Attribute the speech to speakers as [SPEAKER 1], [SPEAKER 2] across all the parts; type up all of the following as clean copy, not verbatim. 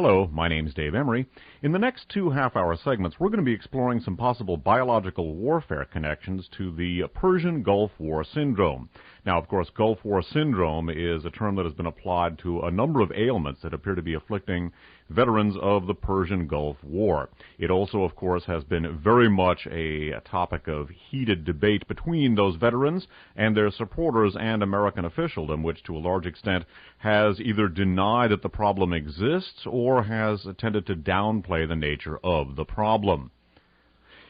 [SPEAKER 1] Hello, my name's Dave Emory. In the next two half-hour segments, we're going to be exploring some possible biological warfare connections to the Persian Gulf War syndrome. Now, of course, Gulf War syndrome is a term that has been applied to a number of ailments that appear to be afflicting veterans of the Persian Gulf War. It also, of course, has been very much a topic of heated debate between those veterans and their supporters and American officialdom, which to a large extent has either denied that the problem exists or has tended to downplay the nature of the problem.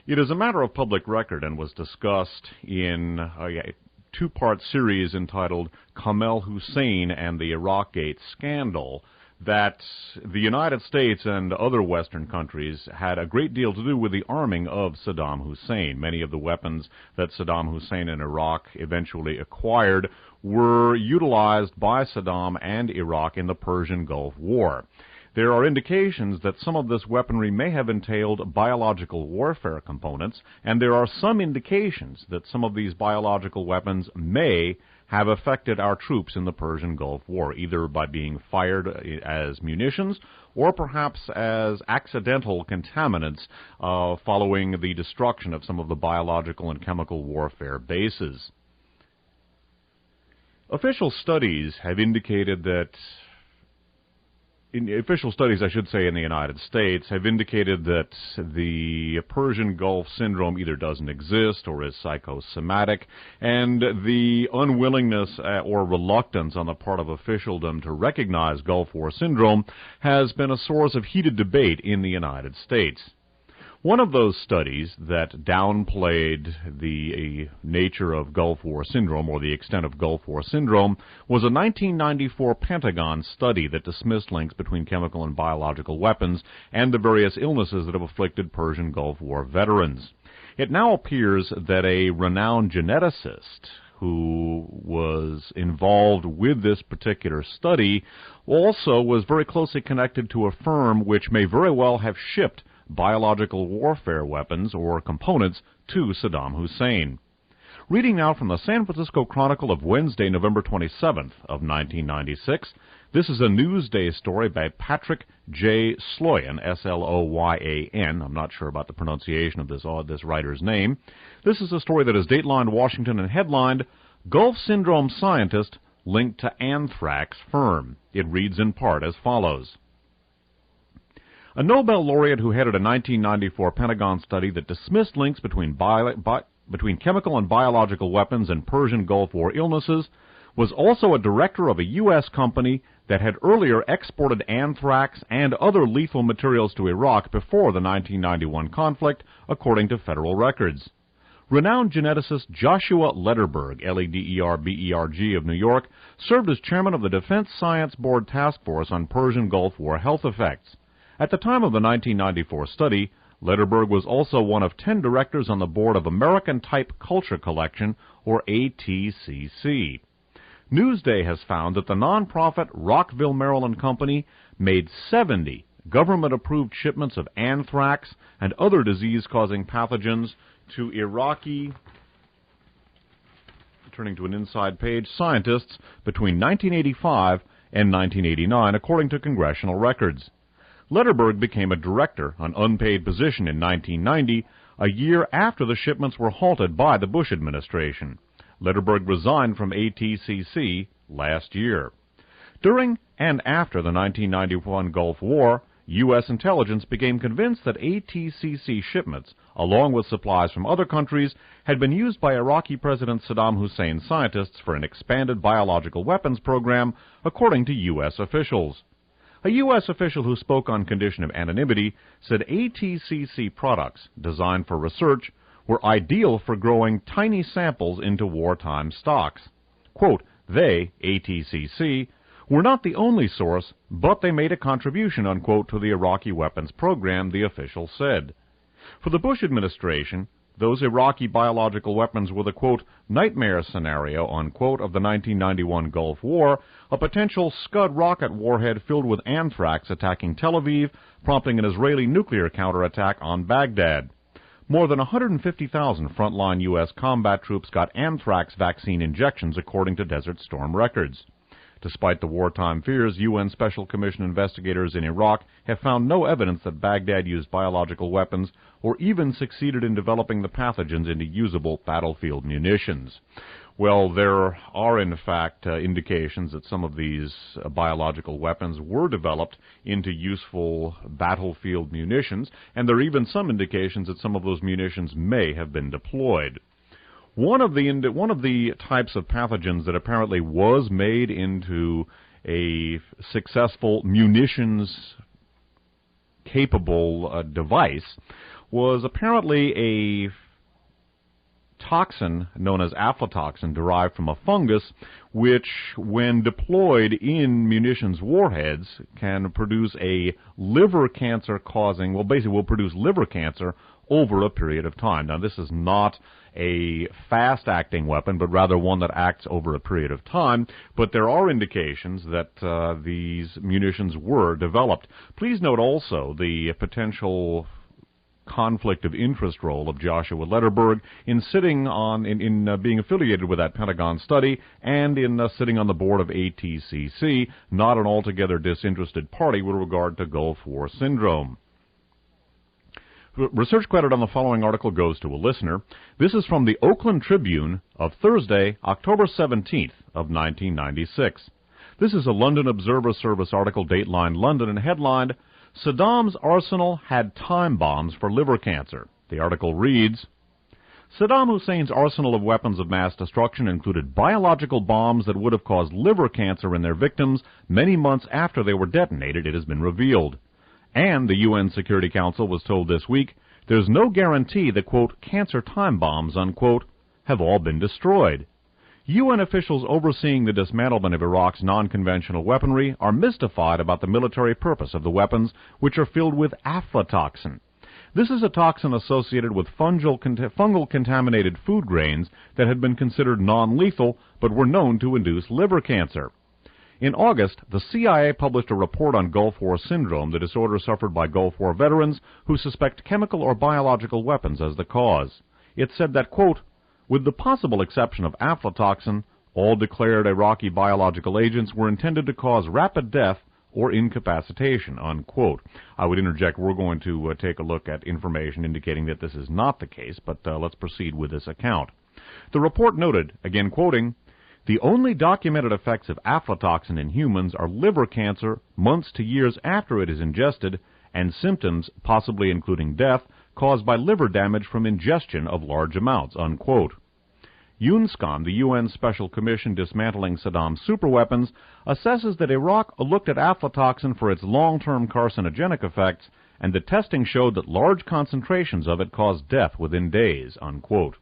[SPEAKER 1] It is a matter of public record and was discussed in a two-part series entitled Kamel Hussein and the Watergate Scandal that the United States and other Western countries had a great deal to do with the arming of Saddam Hussein. Many of the weapons that Saddam Hussein and Iraq eventually acquired were utilized by Saddam and Iraq in the Persian Gulf War. There are indications that some of this weaponry may have entailed biological warfare components, and there are some indications that some of these biological weapons may have affected our troops in the Persian Gulf War, either by being fired as munitions or perhaps as accidental contaminants following the destruction of some of the biological and chemical warfare bases. Official studies have indicated that in the United States have indicated that the Persian Gulf syndrome either doesn't exist or is psychosomatic, and the unwillingness or reluctance on the part of officialdom to recognize Gulf War syndrome has been a source of heated debate in the United States. One of those studies that downplayed the nature of Gulf War syndrome or the extent of Gulf War syndrome was a 1994 Pentagon study that dismissed links between chemical and biological weapons and the various illnesses that have afflicted Persian Gulf War veterans. It now appears that a renowned geneticist who was involved with this particular study also was very closely connected to a firm which may very well have shipped biological warfare weapons or components to Saddam Hussein. Reading now from the San Francisco Chronicle of Wednesday, November 27th of 1996, this is a Newsday story by Patrick J. Sloyan, S-L-O-Y-A-N. I'm not sure about the pronunciation of this writer's name. This is a story that is datelined Washington and headlined, Gulf Syndrome Scientist Linked to Anthrax Firm. It reads in part as follows. A Nobel laureate who headed a 1994 Pentagon study that dismissed links between chemical and biological weapons and Persian Gulf War illnesses was also a director of a U.S. company that had earlier exported anthrax and other lethal materials to Iraq before the 1991 conflict, according to federal records. Renowned geneticist Joshua Lederberg, L-E-D-E-R-B-E-R-G of New York, served as chairman of the Defense Science Board Task Force on Persian Gulf War health effects. At the time of the 1994 study, Lederberg was also one of 10 directors on the board of American Type Culture Collection, or ATCC. Newsday has found that the nonprofit Rockville, Maryland company made 70 government-approved shipments of anthrax and other disease-causing pathogens to Iraqi, turning to an inside page, scientists between 1985 and 1989, according to congressional records. Lederberg became a director, an unpaid position, in 1990, a year after the shipments were halted by the Bush administration. Lederberg resigned from ATCC last year. During and after the 1991 Gulf War, U.S. intelligence became convinced that ATCC shipments, along with supplies from other countries, had been used by Iraqi President Saddam Hussein's scientists for an expanded biological weapons program, according to U.S. officials. A U.S. official who spoke on condition of anonymity said ATCC products, designed for research, were ideal for growing tiny samples into wartime stocks. Quote, they, ATCC, were not the only source, but they made a contribution, unquote, to the Iraqi weapons program, the official said. For the Bush administration, those Iraqi biological weapons were the, quote, nightmare scenario, unquote, of the 1991 Gulf War, a potential Scud rocket warhead filled with anthrax attacking Tel Aviv, prompting an Israeli nuclear counterattack on Baghdad. More than 150,000 frontline U.S. combat troops got anthrax vaccine injections, according to Desert Storm records. Despite the wartime fears, UN Special Commission investigators in Iraq have found no evidence that Baghdad used biological weapons or even succeeded in developing the pathogens into usable battlefield munitions. Well, there are, in fact, indications that some of these biological weapons were developed into useful battlefield munitions, and there are even some indications that some of those munitions may have been deployed. One of the types of pathogens that apparently was made into a successful munitions-capable device was apparently a toxin known as aflatoxin derived from a fungus which, when deployed in munitions warheads, can produce a liver cancer causing, well, basically will produce liver cancer over a period of time. Now, this is not a fast-acting weapon, but rather one that acts over a period of time, but there are indications that these munitions were developed. Please note also the potential conflict of interest role of Joshua Lederberg in sitting on, being affiliated with that Pentagon study and in sitting on the board of ATCC, not an altogether disinterested party with regard to Gulf War syndrome. Research credit on the following article goes to a listener. This is from the Oakland Tribune of Thursday, October 17th of 1996. This is a London Observer Service article, dateline London, and headlined, Saddam's arsenal had time bombs for liver cancer. The article reads, Saddam Hussein's arsenal of weapons of mass destruction included biological bombs that would have caused liver cancer in their victims many months after they were detonated, it has been revealed. And the UN Security Council was told this week, there's no guarantee that, quote, cancer time bombs, unquote, have all been destroyed. UN officials overseeing the dismantlement of Iraq's non-conventional weaponry are mystified about the military purpose of the weapons, which are filled with aflatoxin. This is a toxin associated with fungal contaminated food grains that had been considered non-lethal but were known to induce liver cancer. In August, the CIA published a report on Gulf War syndrome, the disorder suffered by Gulf War veterans who suspect chemical or biological weapons as the cause. It said that, quote, with the possible exception of aflatoxin, all declared Iraqi biological agents were intended to cause rapid death or incapacitation, unquote. I would interject, we're going to take a look at information indicating that this is not the case, but let's proceed with this account. The report noted, again quoting, the only documented effects of aflatoxin in humans are liver cancer months to years after it is ingested, and symptoms, possibly including death, caused by liver damage from ingestion of large amounts, unquote. UNSCOM, the UN Special Commission dismantling Saddam's superweapons, assesses that Iraq looked at aflatoxin for its long-term carcinogenic effects, and the testing showed that large concentrations of it caused death within days, unquote.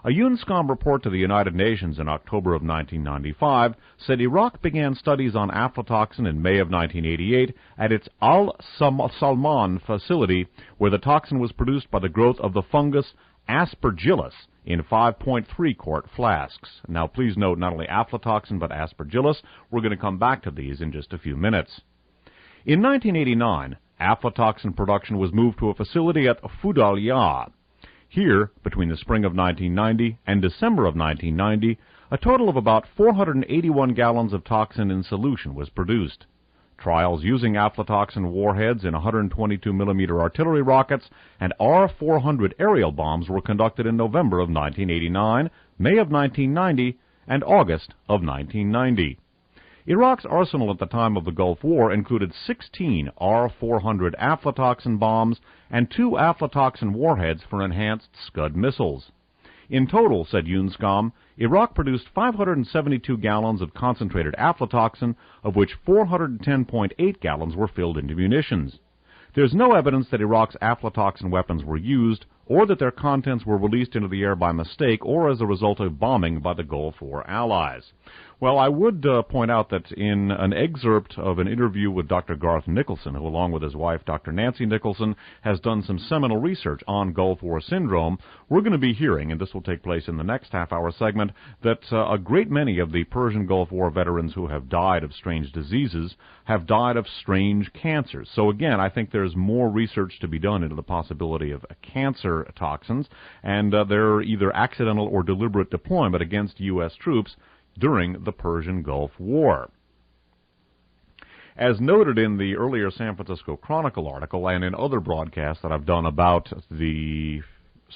[SPEAKER 1] A UNSCOM report to the United Nations in October of 1995 said Iraq began studies on aflatoxin in May of 1988 at its Al Salman facility, where the toxin was produced by the growth of the fungus Aspergillus in 5.3 quart flasks. Now, please note not only aflatoxin but Aspergillus. We're going to come back to these in just a few minutes. In 1989, aflatoxin production was moved to a facility at Fudaliya. Here, between the spring of 1990 and December of 1990, a total of about 481 gallons of toxin in solution was produced. Trials using aflatoxin warheads in 122mm artillery rockets and R-400 aerial bombs were conducted in November of 1989, May of 1990, and August of 1990. Iraq's arsenal at the time of the Gulf War included 16 R-400 aflatoxin bombs and 2 aflatoxin warheads for enhanced Scud missiles. In total, said UNSCOM, Iraq produced 572 gallons of concentrated aflatoxin, of which 410.8 gallons were filled into munitions. There's no evidence that Iraq's aflatoxin weapons were used, or that their contents were released into the air by mistake or as a result of bombing by the Gulf War allies. Well, I would point out that in an excerpt of an interview with Dr. Garth Nicholson, who along with his wife, Dr. Nancy Nicholson, has done some seminal research on Gulf War syndrome, we're going to be hearing, and this will take place in the next half-hour segment, that a great many of the Persian Gulf War veterans who have died of strange diseases have died of strange cancers. So again, I think there's more research to be done into the possibility of cancer toxins, and their either accidental or deliberate deployment against U.S. troops during the Persian Gulf War. As noted in the earlier San Francisco Chronicle article and in other broadcasts that I've done about the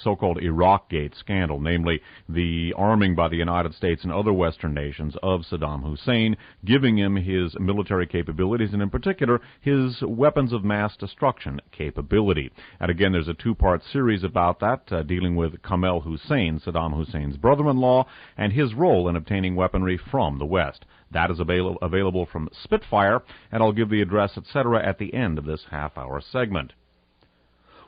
[SPEAKER 1] so-called Watergate Scandal, namely the arming by the United States and other Western nations of Saddam Hussein, giving him his military capabilities and in particular his weapons of mass destruction capability. And again, there's a two-part series about that, dealing with Kamel Hussein, Saddam Hussein's brother-in-law, and his role in obtaining weaponry from the West. That is available from Spitfire, and I'll give the address, etc., at the end of this half-hour segment.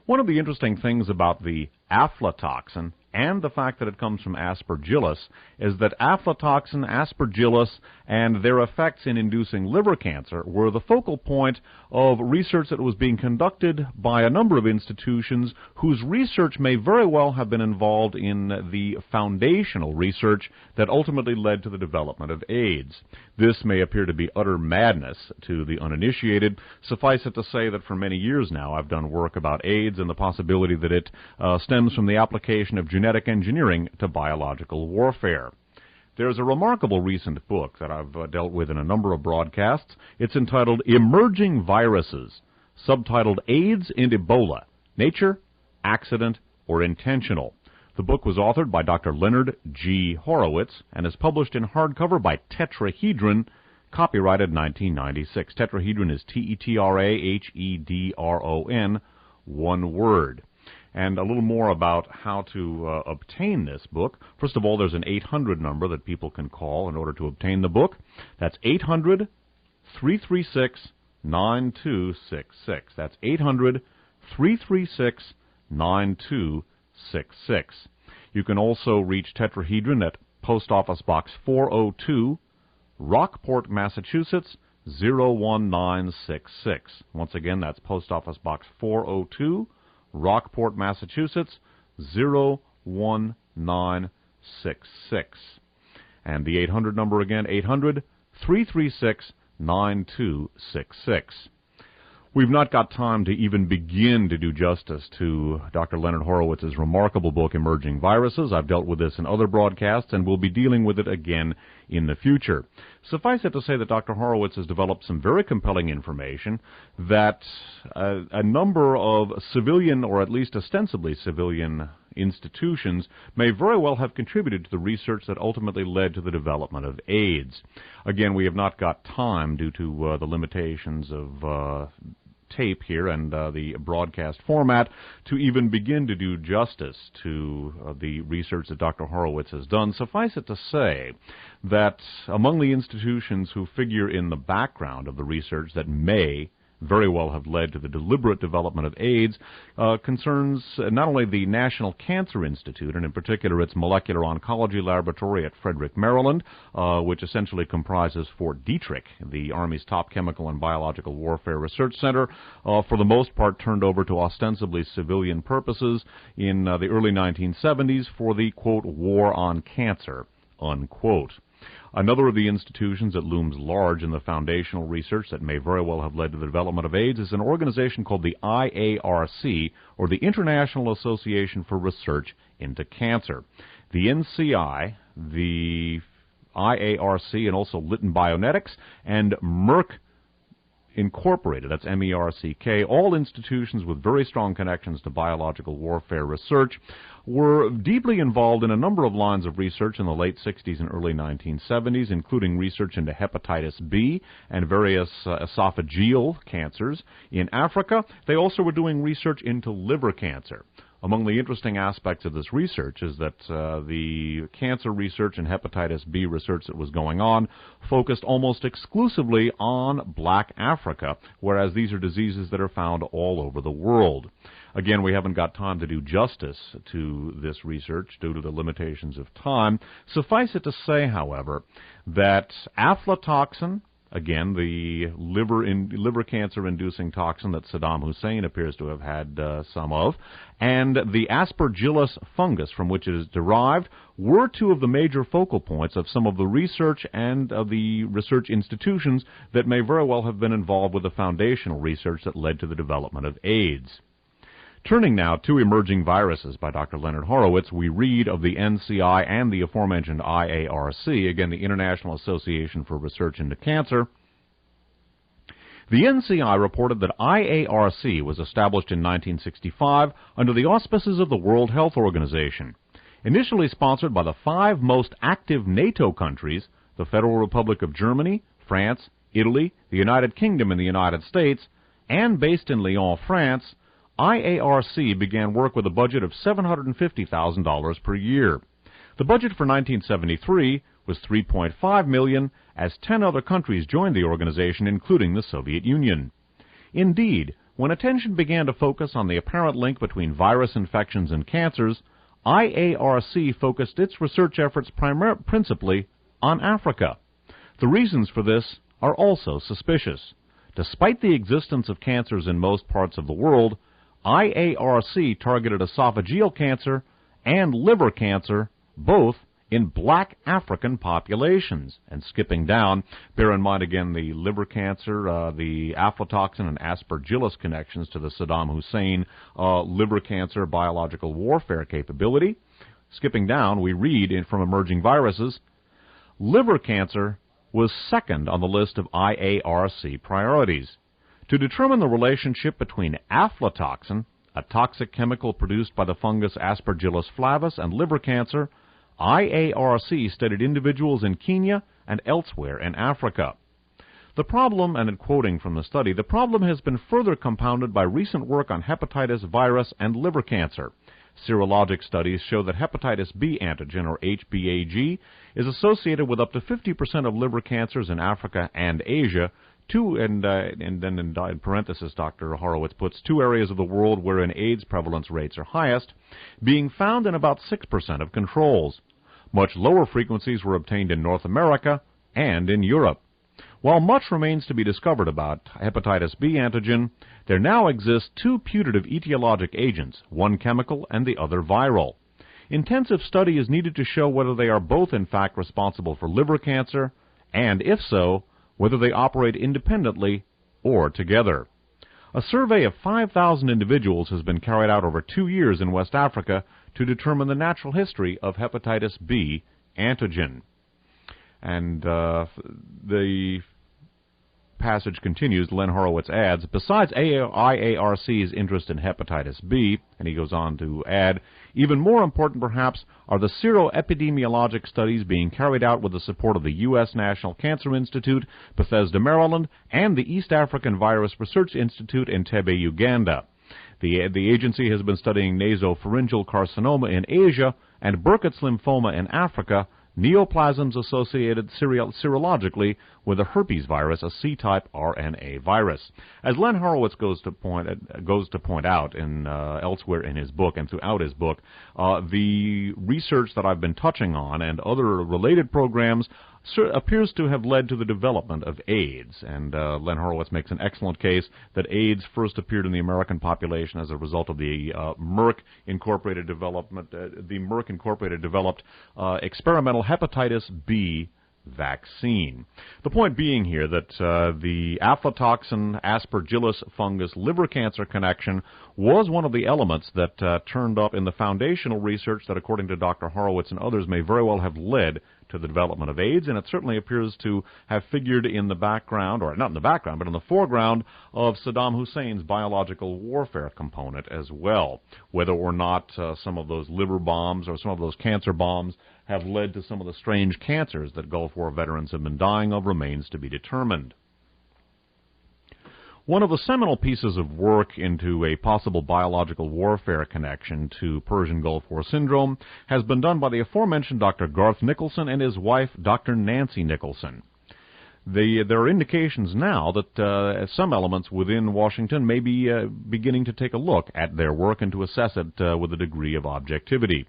[SPEAKER 1] One of the interesting things about the aflatoxin and the fact that it comes from aspergillus is that aflatoxin, aspergillus, and their effects in inducing liver cancer were the focal point of research that was being conducted by a number of institutions whose research may very well have been involved in the foundational research that ultimately led to the development of AIDS. This may appear to be utter madness to the uninitiated. Suffice it to say that for many years now I've done work about AIDS and the possibility that it stems from the application of genetic engineering to biological warfare. There's a remarkable recent book that I've dealt with in a number of broadcasts. It's entitled Emerging Viruses, subtitled AIDS and Ebola, Nature, Accident, or Intentional. The book was authored by Dr. Leonard G. Horowitz and is published in hardcover by Tetrahedron, copyrighted 1996. Tetrahedron is Tetrahedron, one word. And a little more about how to obtain this book. First of all, there's an 800 number that people can call in order to obtain the book. That's 800-336-9266. That's 800-336-9266. You can also reach Tetrahedron at Post Office Box 402, Rockport, Massachusetts, 01966. Once again, that's Post Office Box 402, Rockport, Massachusetts, 01966. And the 800 number again, 800-336-9266. We've not got time to even begin to do justice to Dr. Leonard Horowitz's remarkable book, Emerging Viruses. I've dealt with this in other broadcasts, and we'll be dealing with it again in the future. Suffice it to say that Dr. Horowitz has developed some very compelling information that a number of civilian, or at least ostensibly civilian, institutions may very well have contributed to the research that ultimately led to the development of AIDS. Again, we have not got time due to the limitations of tape here and the broadcast format to even begin to do justice to the research that Dr. Horowitz has done. Suffice it to say that among the institutions who figure in the background of the research that may very well have led to the deliberate development of AIDS concerns not only the National Cancer Institute, and in particular its molecular oncology laboratory at Frederick, Maryland, which essentially comprises Fort Detrick, the Army's top chemical and biological warfare research center, for the most part turned over to ostensibly civilian purposes in the early 1970s for the, quote, war on cancer, unquote. Another of the institutions that looms large in the foundational research that may very well have led to the development of AIDS is an organization called the IARC, or the International Association for Research into Cancer. The NCI, the IARC, and also Lytton Bionetics, and Merck Incorporated, that's MERCK, all institutions with very strong connections to biological warfare research, were deeply involved in a number of lines of research in the late 60s and early 1970s, including research into hepatitis B and various esophageal cancers. In Africa, they also were doing research into liver cancer. Among the interesting aspects of this research is that the cancer research and hepatitis B research that was going on focused almost exclusively on black Africa, whereas these are diseases that are found all over the world. Again, we haven't got time to do justice to this research due to the limitations of time. Suffice it to say, however, that aflatoxin, again, the liver cancer-inducing toxin that Saddam Hussein appears to have had some of, and the aspergillus fungus from which it is derived were two of the major focal points of some of the research and of the research institutions that may very well have been involved with the foundational research that led to the development of AIDS. Turning now to emerging viruses by Dr. Leonard Horowitz, we read of the NCI and the aforementioned IARC, again the International Association for Research into Cancer. The NCI reported that IARC was established in 1965 under the auspices of the World Health Organization. Initially sponsored by the 5 most active NATO countries, the Federal Republic of Germany, France, Italy, the United Kingdom, and the United States, and based in Lyon, France, IARC began work with a budget of $750,000 per year. The budget for 1973 was $3.5 million, as 10 other countries joined the organization, including the Soviet Union. Indeed, when attention began to focus on the apparent link between virus infections and cancers, IARC focused its research efforts principally on Africa. The reasons for this are also suspicious. Despite the existence of cancers in most parts of the world, IARC targeted esophageal cancer and liver cancer, both in black African populations. And skipping down, bear in mind again the liver cancer, the aflatoxin and aspergillus connections to the Saddam Hussein liver cancer biological warfare capability. Skipping down, we read from Emerging Viruses, liver cancer was second on the list of IARC priorities. To determine the relationship between aflatoxin, a toxic chemical produced by the fungus Aspergillus flavus, and liver cancer, IARC studied individuals in Kenya and elsewhere in Africa. The problem, and in quoting from the study, the problem has been further compounded by recent work on hepatitis virus and liver cancer. Serologic studies show that hepatitis B antigen, or HBAG, is associated with up to 50% of liver cancers in Africa and Asia. And then in parenthesis, Dr. Horowitz puts 2 areas of the world wherein AIDS prevalence rates are highest, being found in about 6% of controls. Much lower frequencies were obtained in North America and in Europe. While much remains to be discovered about hepatitis B antigen, there now exist 2 putative etiologic agents, one chemical and the other viral. Intensive study is needed to show whether they are both in fact responsible for liver cancer, and if so, whether they operate independently or together. A survey of 5,000 individuals has been carried out over 2 years in West Africa to determine the natural history of hepatitis B antigen. And the passage continues. Len Horowitz adds, besides IARC's interest in hepatitis B, and he goes on to add, even more important perhaps are the seroepidemiologic studies being carried out with the support of the U.S. National Cancer Institute, Bethesda, Maryland, and the East African Virus Research Institute in Tebe, Uganda. The agency has been studying nasopharyngeal carcinoma in Asia and Burkitt's lymphoma in Africa, neoplasms associated serologically with a herpes virus, a C-type RNA virus. As Len Horowitz goes to point out in elsewhere in his book and throughout his book, the research that I've been touching on and other related programs appears to have led to the development of AIDS. And Len Horowitz makes an excellent case that AIDS first appeared in the American population as a result of the Merck Incorporated developed experimental hepatitis B vaccine. The point being here that the aflatoxin aspergillus fungus liver cancer connection was one of the elements that turned up in the foundational research that, according to Dr. Horowitz and others, may very well have led to the development of AIDS, and it certainly appears to have figured in the background, or not in the background, but in the foreground of Saddam Hussein's biological warfare component as well. Whether or not some of those liver bombs or some of those cancer bombs have led to some of the strange cancers that Gulf War veterans have been dying of remains to be determined. One of the seminal pieces of work into a possible biological warfare connection to Persian Gulf War syndrome has been done by the aforementioned Dr. Garth Nicholson and his wife, Dr. Nancy Nicholson. There are indications now that some elements within Washington may be beginning to take a look at their work and to assess it with a degree of objectivity.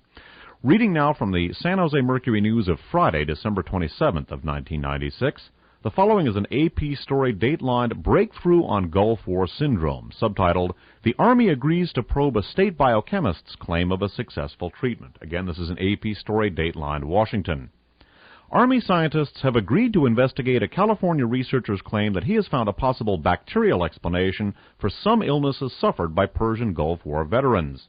[SPEAKER 1] Reading now from the San Jose Mercury News of Friday, December 27th of 1996, the following is an AP story datelined Breakthrough on Gulf War Syndrome, subtitled, The Army Agrees to Probe a State Biochemist's Claim of a Successful Treatment. Again, this is an AP story datelined Washington. Army scientists have agreed to investigate a California researcher's claim that he has found a possible bacterial explanation for some illnesses suffered by Persian Gulf War veterans.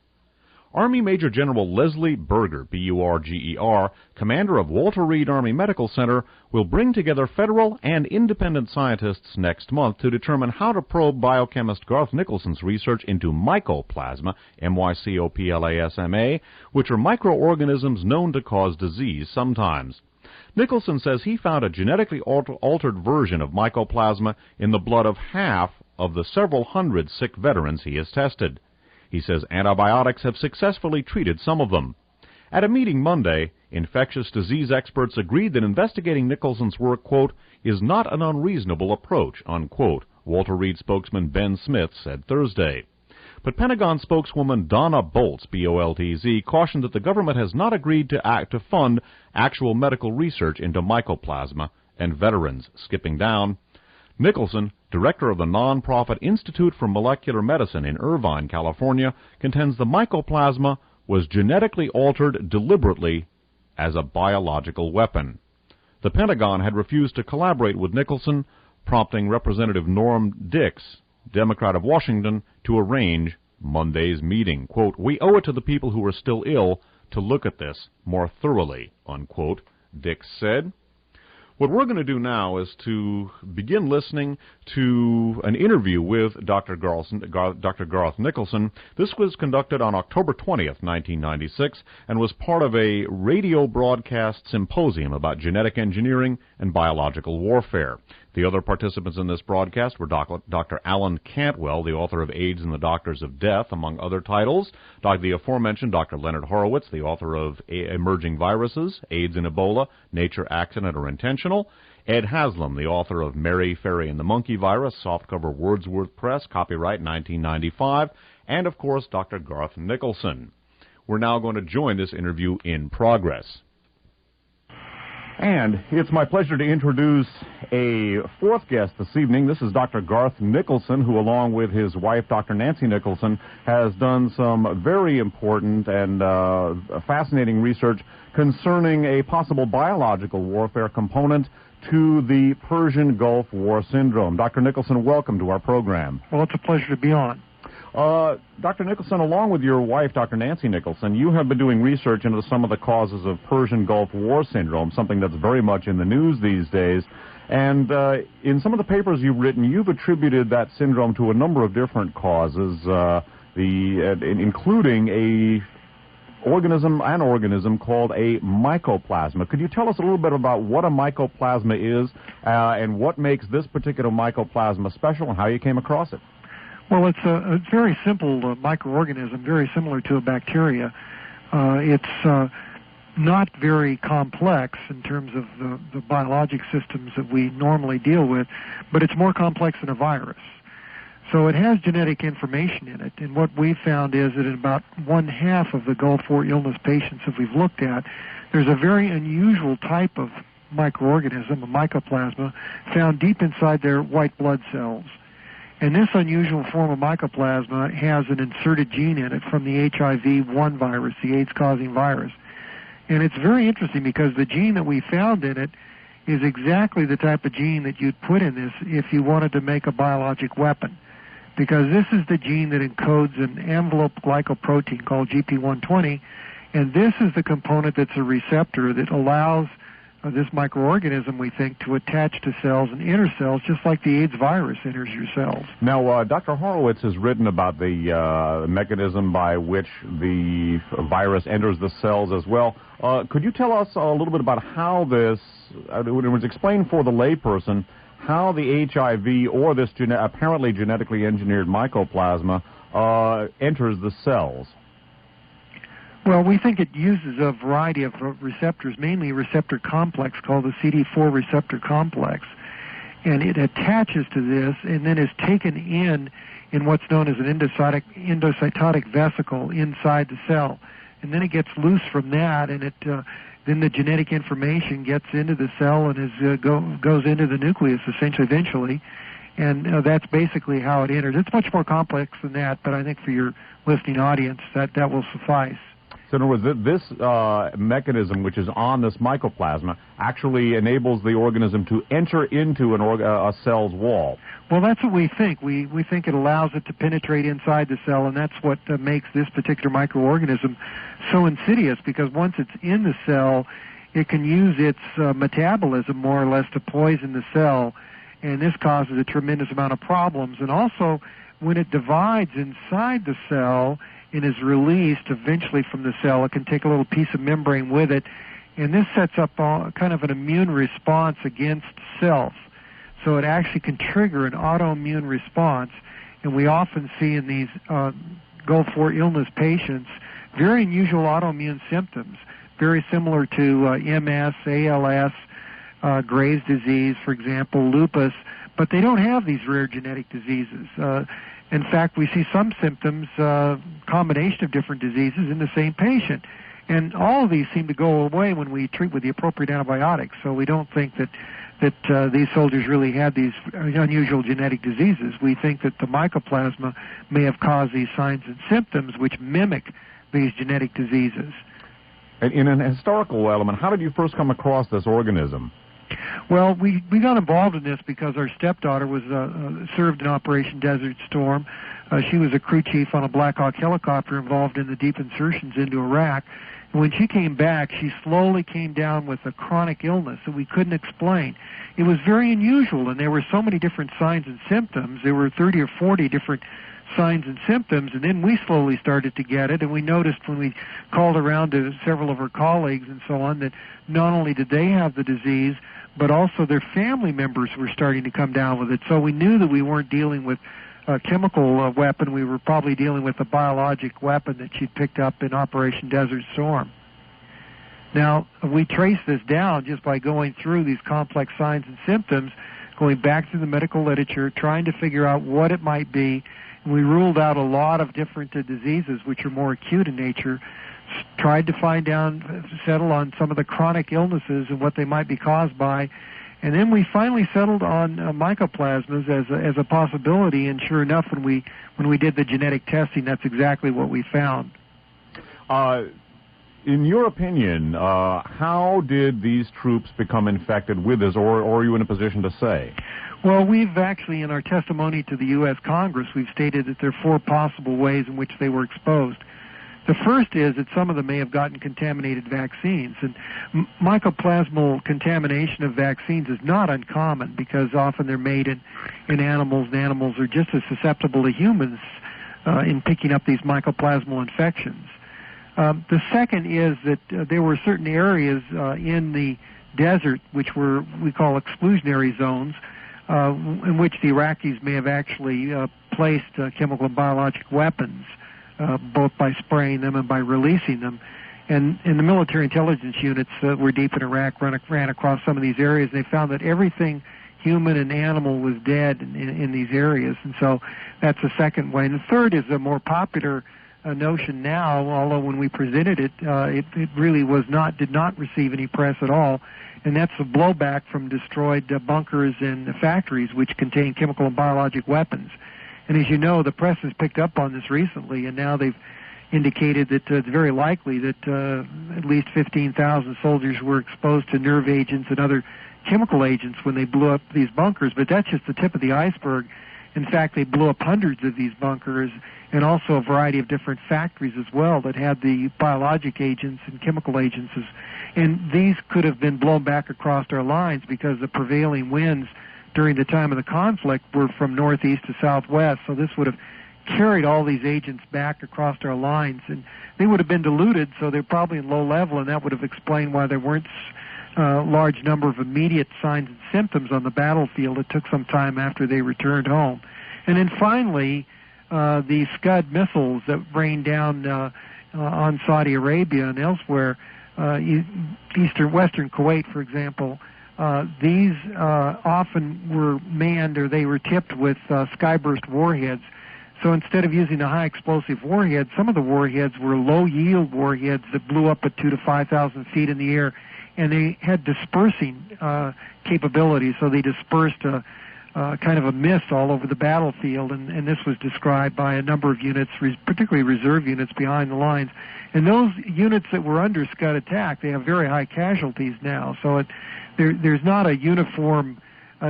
[SPEAKER 1] Army Major General Leslie Berger, B-U-R-G-E-R, commander of Walter Reed Army Medical Center, will bring together federal and independent scientists next month to determine how to probe biochemist Garth Nicholson's research into mycoplasma, M-Y-C-O-P-L-A-S-M-A, which are microorganisms known to cause disease sometimes. Nicholson says he found a genetically altered version of mycoplasma in the blood of half of the several hundred sick veterans he has tested. He says antibiotics have successfully treated some of them. At a meeting Monday, infectious disease experts agreed that investigating Nicholson's work, quote, is not an unreasonable approach, unquote, Walter Reed spokesman Ben Smith said Thursday. But Pentagon spokeswoman Donna Boltz, B-O-L-T-Z, cautioned that the government has not agreed to fund actual medical research into mycoplasma and veterans. Skipping down, Nicholson, director of the nonprofit Institute for Molecular Medicine in Irvine, California, contends the mycoplasma was genetically altered deliberately as a biological weapon. The Pentagon had refused to collaborate with Nicholson, prompting Representative Norm Dix, Democrat of Washington, to arrange Monday's meeting. Quote, we owe it to the people who are still ill to look at this more thoroughly, unquote, Dix said. What we're going to do now is to begin listening to an interview with Dr. Garth Nicholson. This was conducted on October 20th, 1996, and was part of a radio broadcast symposium about genetic engineering and biological warfare. The other participants in this broadcast were Dr. Alan Cantwell, the author of AIDS and the Doctors of Death, among other titles, the aforementioned Dr. Leonard Horowitz, the author of Emerging Viruses, AIDS and Ebola, Nature, Accident, or Intentional, Ed Haslam, the author of Mary, Fairy, and the Monkey Virus, softcover Wordsworth Press, copyright 1995, and, of course, Dr. Garth Nicholson. We're now going to join this interview in progress. And it's my pleasure to introduce a fourth guest this evening. This is Dr. Garth Nicholson, who, along with his wife, Dr. Nancy Nicholson, has done some very important and fascinating research concerning a possible biological warfare component to the Persian Gulf War syndrome. Dr. Nicholson, welcome to our program.
[SPEAKER 2] Well, it's a pleasure to be on.
[SPEAKER 1] Dr. Nicholson, along with your wife, Dr. Nancy Nicholson, you have been doing research into some of the causes of Persian Gulf War syndrome, something that's very much in the news these days. And in some of the papers you've written, you've attributed that syndrome to a number of different causes, including an organism called a mycoplasma. Could you tell us a little bit about what a mycoplasma is and what makes this particular mycoplasma special and how you came across it?
[SPEAKER 2] Well, it's a very simple microorganism, very similar to a bacteria. It's not very complex in terms of the biologic systems that we normally deal with, but it's more complex than a virus. So it has genetic information in it, and what we've found is that in about 1/2 of the Gulf War illness patients that we've looked at, there's a very unusual type of microorganism, a mycoplasma, found deep inside their white blood cells. And this unusual form of mycoplasma has an inserted gene in it from the HIV-1 virus, the AIDS-causing virus. And it's very interesting because the gene that we found in it is exactly the type of gene that you'd put in this if you wanted to make a biologic weapon. Because this is the gene that encodes an envelope glycoprotein called GP120, and this is the component that's a receptor that allows this microorganism, we think, to attach to cells and enter cells, just like the AIDS virus enters your cells.
[SPEAKER 1] Now, Dr. Horowitz has written about the mechanism by which the virus enters the cells as well. Could you tell us a little bit about how this, it was explained for the layperson, how the HIV or this apparently genetically engineered mycoplasma enters the cells?
[SPEAKER 2] Well, we think it uses a variety of receptors, mainly a receptor complex called the CD4 receptor complex. And it attaches to this and then is taken in what's known as an endocytotic vesicle inside the cell. And then it gets loose from that, and then the genetic information gets into the cell and goes into the nucleus, essentially, eventually. And that's basically how it enters. It's much more complex than that, but I think for your listening audience, that will suffice.
[SPEAKER 1] So in other words, this mechanism, which is on this mycoplasma, actually enables the organism to enter into a cell's wall.
[SPEAKER 2] Well, that's what we think. We think it allows it to penetrate inside the cell, and that's what makes this particular microorganism so insidious, because once it's in the cell, it can use its metabolism, more or less, to poison the cell, and this causes a tremendous amount of problems. And also, when it divides inside the cell and is released eventually from the cell, it can take a little piece of membrane with it, and this sets up kind of an immune response against self. So it actually can trigger an autoimmune response, and we often see in these Gulf War illness patients very unusual autoimmune symptoms, very similar to MS, ALS, Graves' disease, for example, lupus, but they don't have these rare genetic diseases. In fact, we see some symptoms, combination of different diseases in the same patient. And all of these seem to go away when we treat with the appropriate antibiotics. So we don't think that these soldiers really had these unusual genetic diseases. We think that the mycoplasma may have caused these signs and symptoms which mimic these genetic diseases.
[SPEAKER 1] And in an historical element, how did you first come across this organism?
[SPEAKER 2] Well, we got involved in this because our stepdaughter was served in Operation Desert Storm. She was a crew chief on a Black Hawk helicopter involved in the deep insertions into Iraq. And when she came back, she slowly came down with a chronic illness that we couldn't explain. It was very unusual, and there were so many different signs and symptoms. There were 30 or 40 different signs and symptoms, and then we slowly started to get it, and we noticed when we called around to several of our colleagues and so on that not only did they have the disease, but also their family members were starting to come down with it. So we knew that we weren't dealing with a chemical weapon. We were probably dealing with a biologic weapon that she'd picked up in Operation Desert Storm. Now, we traced this down just by going through these complex signs and symptoms, going back through the medical literature, trying to figure out what it might be. And we ruled out a lot of different diseases which are more acute in nature, tried to settle on some of the chronic illnesses and what they might be caused by, and then we finally settled on mycoplasmas as a possibility. And sure enough, when we did the genetic testing, that's exactly what we found.
[SPEAKER 1] In your opinion, how did these troops become infected with this, or are you in a position to say?
[SPEAKER 2] Well, we've actually, in our testimony to the U.S. Congress, we've stated that there are 4 possible ways in which they were exposed. The first is that some of them may have gotten contaminated vaccines, and mycoplasmal contamination of vaccines is not uncommon because often they're made in animals, and animals are just as susceptible to humans in picking up these mycoplasmal infections. The second is that there were certain areas in the desert which we call exclusionary zones, in which the Iraqis may have actually placed chemical and biologic weapons, both by spraying them and by releasing them. And the military intelligence units that were deep in Iraq ran across some of these areas, and they found that everything human and animal was dead in these areas. And so that's the second way. And the third is a more popular notion now, although when we presented it, it really did not receive any press at all, and that's the blowback from destroyed bunkers and factories which contain chemical and biologic weapons. And as you know, the press has picked up on this recently, and now they've indicated that it's very likely that at least 15,000 soldiers were exposed to nerve agents and other chemical agents when they blew up these bunkers, but that's just the tip of the iceberg. In fact, they blew up hundreds of these bunkers and also a variety of different factories as well that had the biologic agents and chemical agents. And these could have been blown back across our lines because the prevailing winds during the time of the conflict were from northeast to southwest. So this would have carried all these agents back across our lines. And they would have been diluted, so they're probably in low level, and that would have explained why there weren't large number of immediate signs and symptoms on the battlefield. It took some time after they returned home. And then finally, the Scud missiles that rained down on Saudi Arabia and elsewhere, western Kuwait, for example, these often were manned, or they were tipped with skyburst warheads. So instead of using the high explosive warheads, some of the warheads were low yield warheads that blew up at 2,000 to 5,000 feet in the air, and they had dispersing capabilities. So they dispersed kind of a mist all over the battlefield, and this was described by a number of units, particularly reserve units behind the lines. And those units that were under Scud attack, they have very high casualties now. So there's not a uniform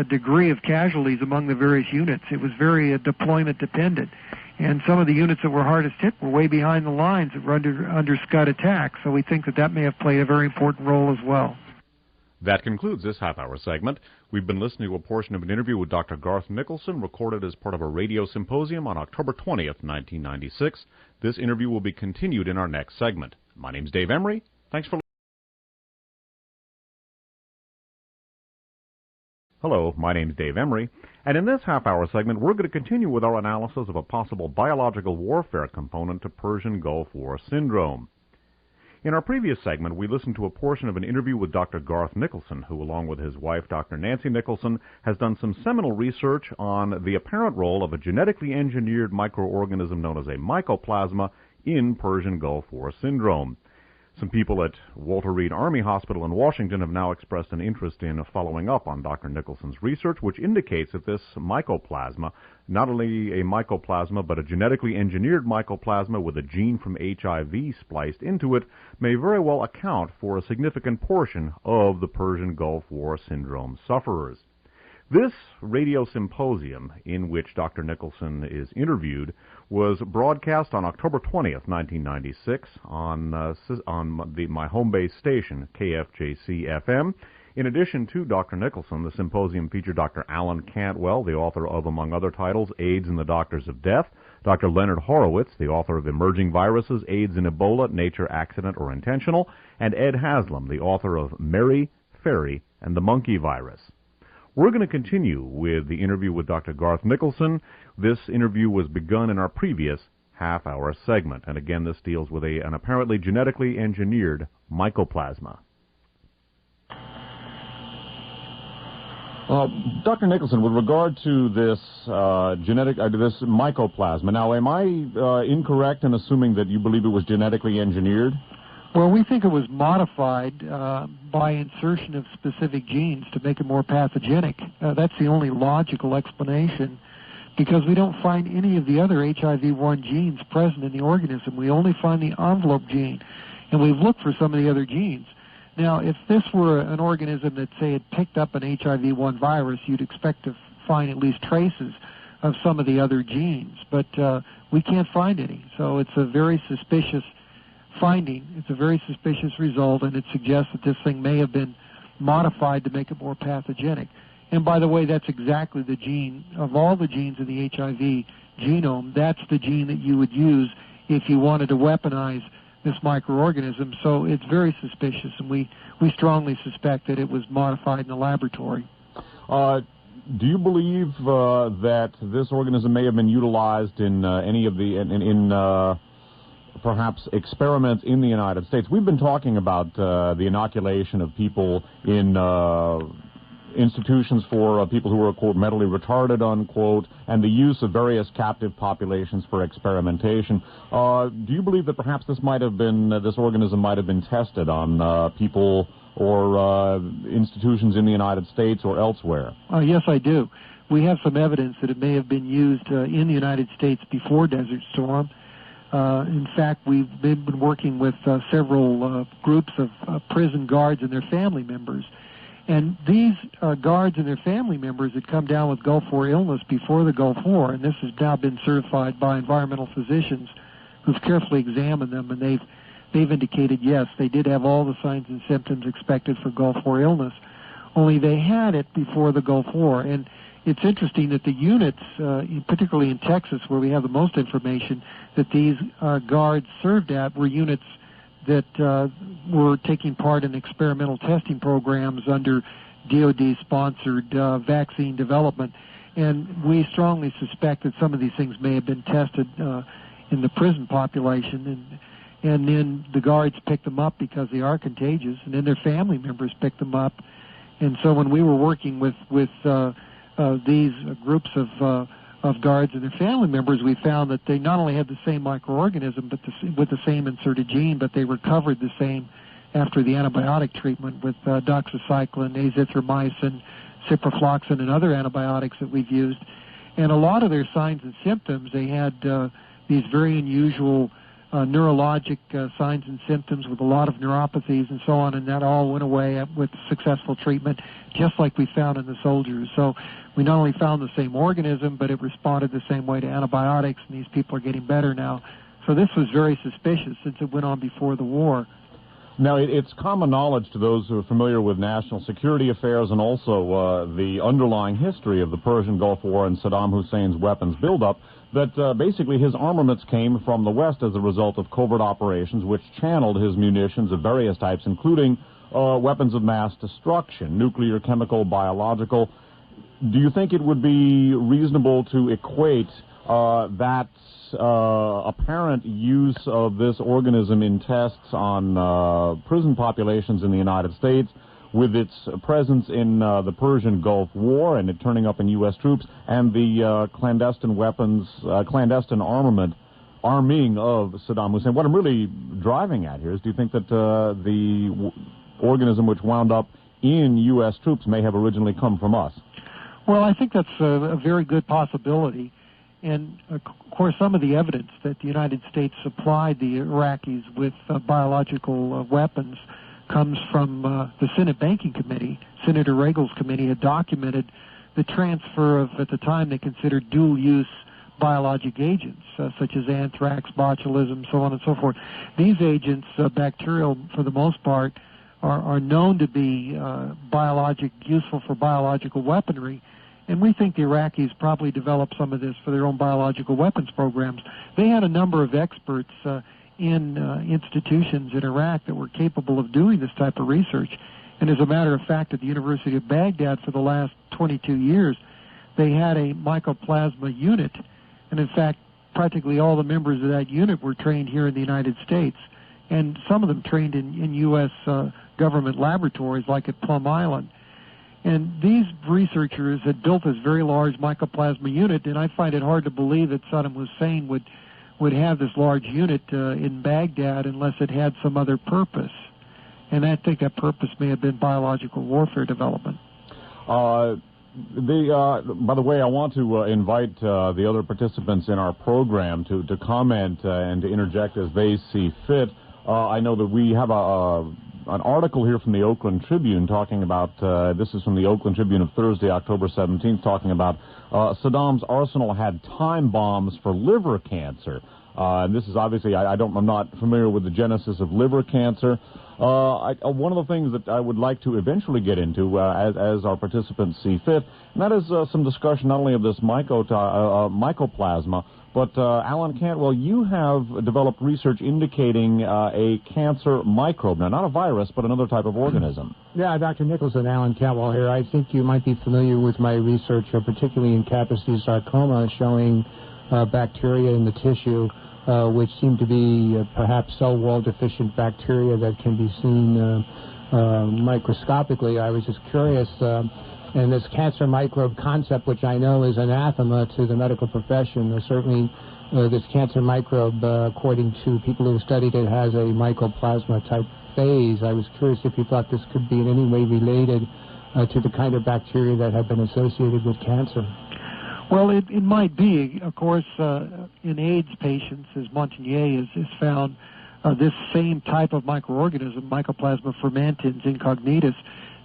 [SPEAKER 2] degree of casualties among the various units. It was very deployment dependent. And some of the units that were hardest hit were way behind the lines that were under Scud attack. So we think that may have played a very important role as well.
[SPEAKER 1] That concludes this half-hour segment. We've been listening to a portion of an interview with Dr. Garth Nicholson, recorded as part of a radio symposium on October 20th, 1996. This interview will be continued in our next segment. My name's Dave Emory. Thanks for listening. Hello, my name's Dave Emory, and in this half-hour segment, we're going to continue with our analysis of a possible biological warfare component to Persian Gulf War syndrome. In our previous segment, we listened to a portion of an interview with Dr. Garth Nicholson, who, along with his wife, Dr. Nancy Nicholson, has done some seminal research on the apparent role of a genetically engineered microorganism known as a mycoplasma in Persian Gulf War syndrome. Some people at Walter Reed Army Hospital in Washington have now expressed an interest in following up on Dr. Nicholson's research, which indicates that this mycoplasma, not only a mycoplasma, but a genetically engineered mycoplasma with a gene from HIV spliced into it, may very well account for a significant portion of the Persian Gulf War syndrome sufferers. This radio symposium, in which Dr. Nicholson is interviewed, was broadcast on October 20th, 1996, on my home base station, KFJC-FM. In addition to Dr. Nicholson, the symposium featured Dr. Alan Cantwell, the author of, among other titles, AIDS and the Doctors of Death, Dr. Leonard Horowitz, the author of Emerging Viruses, AIDS and Ebola, Nature, Accident, or Intentional, and Ed Haslam, the author of Mary, Fairy, and the Monkey Virus. We're going to continue with the interview with Dr. Garth Nicholson. This interview was begun in our previous half-hour segment, and again, this deals with an apparently genetically engineered mycoplasma. Dr. Nicholson, with regard to this this mycoplasma, now, am I incorrect in assuming that you believe it was genetically engineered?
[SPEAKER 2] Well, we think it was modified by insertion of specific genes to make it more pathogenic. That's the only logical explanation, because we don't find any of the other HIV-1 genes present in the organism. We only find the envelope gene, and we've looked for some of the other genes. Now, if this were an organism that, say, had picked up an HIV-1 virus, you'd expect to find at least traces of some of the other genes, but we can't find any. So it's a very suspicious finding. It's a very suspicious result, and it suggests that this thing may have been modified to make it more pathogenic. And by the way, that's exactly the gene, of all the genes in the HIV genome, that's the gene that you would use if you wanted to weaponize this microorganism. So it's very suspicious, and we strongly suspect that it was modified in the laboratory.
[SPEAKER 1] Do you believe that this organism may have been utilized in any of the perhaps experiments in the United States? We've been talking about the inoculation of people in institutions for people who were, quote, mentally retarded, unquote, and the use of various captive populations for experimentation. Do you believe that perhaps this organism might have been tested on people or institutions in the United States or elsewhere?
[SPEAKER 2] Yes, I do. We have some evidence that it may have been used in the United States before Desert Storm. In fact, we've been working with several groups of prison guards and their family members. And these guards and their family members had come down with Gulf War illness before the Gulf War, and this has now been certified by environmental physicians who've carefully examined them, and they've indicated, yes, they did have all the signs and symptoms expected for Gulf War illness, only they had it before the Gulf War. And it's interesting that the units, particularly in Texas, where we have the most information, that these guards served at were units that were taking part in experimental testing programs under DoD-sponsored vaccine development. And we strongly suspect that some of these things may have been tested in the prison population, and then the guards picked them up because they are contagious, and then their family members picked them up. And so when we were working with these groups of guards and their family members, we found that they not only had the same microorganism but with the same inserted gene, but they recovered the same after the antibiotic treatment with doxycycline, azithromycin, ciprofloxacin and other antibiotics that we've used. And a lot of their signs and symptoms, they had these very unusual neurologic signs and symptoms with a lot of neuropathies and so on, and that all went away with successful treatment, just like we found in the soldiers. So we not only found the same organism, but it responded the same way to antibiotics, and these people are getting better now. So this was very suspicious since it went on before the war.
[SPEAKER 1] Now, it's common knowledge to those who are familiar with national security affairs and also the underlying history of the Persian Gulf War and Saddam Hussein's weapons buildup that basically his armaments came from the West as a result of covert operations which channeled his munitions of various types, including weapons of mass destruction, nuclear, chemical, biological. Do you think it would be reasonable to equate that apparent use of this organism in tests on prison populations in the United States with its presence in the Persian Gulf War and it turning up in U.S. troops and the clandestine weapons, clandestine arming of Saddam Hussein? What I'm really driving at here is, do you think that the organism which wound up in U.S. troops may have originally come from us?
[SPEAKER 2] Well, I think that's a very good possibility. And, of course, some of the evidence that the United States supplied the Iraqis with biological weapons comes from the Senate Banking Committee. Senator Regel's committee had documented the transfer of, at the time, they considered dual-use biologic agents, such as anthrax, botulism, so on and so forth. These agents, bacterial for the most part, are known to be useful for biological weaponry. And we think the Iraqis probably developed some of this for their own biological weapons programs. They had a number of experts in institutions in Iraq that were capable of doing this type of research. And as a matter of fact, at the University of Baghdad for the last 22 years, they had a Mycoplasma unit. And in fact, practically all the members of that unit were trained here in the United States. And some of them trained in U.S. Government laboratories like at Plum Island. And these researchers had built this very large Mycoplasma unit, and I find it hard to believe that Saddam Hussein would have this large unit in Baghdad unless it had some other purpose. And I think that purpose may have been biological warfare development. By
[SPEAKER 1] the way, I want to invite the other participants in our program to comment and to interject as they see fit. I know that we have an article here from the Oakland Tribune talking about, this is from the Oakland Tribune of Thursday, October 17th, talking about Saddam's arsenal had time bombs for liver cancer. And this is obviously, I'm not familiar with the genesis of liver cancer. One of the things that I would like to eventually get into as our participants see fit, and that is some discussion not only of this mycoplasma, but Alan Cantwell, you have developed research indicating a cancer microbe. Now, not a virus, but another type of organism.
[SPEAKER 3] Yeah, Dr. Nicholson, Alan Cantwell here. I think you might be familiar with my research, particularly in Kaposi sarcoma, showing bacteria in the tissue, which seem to be perhaps cell wall deficient bacteria that can be seen microscopically. I was just curious. And this cancer microbe concept, which I know is anathema to the medical profession, certainly this cancer microbe, according to people who have studied it, has a mycoplasma type phase. I was curious if you thought this could be in any way related to the kind of bacteria that have been associated with cancer.
[SPEAKER 2] Well, it might be. Of course, in AIDS patients, as Montagnier has found, this same type of microorganism, Mycoplasma fermentans incognitus,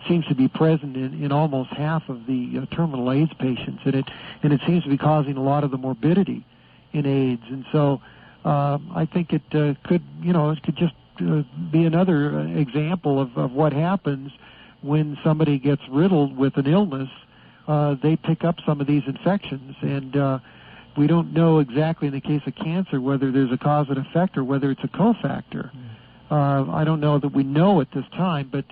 [SPEAKER 2] seems to be present in almost half of the terminal AIDS patients, and it seems to be causing a lot of the morbidity in AIDS. And so I think it could just be another example of what happens when somebody gets riddled with an illness. They pick up some of these infections, and we don't know exactly in the case of cancer whether there's a cause and effect or whether it's a cofactor. I don't know that we know at this time, but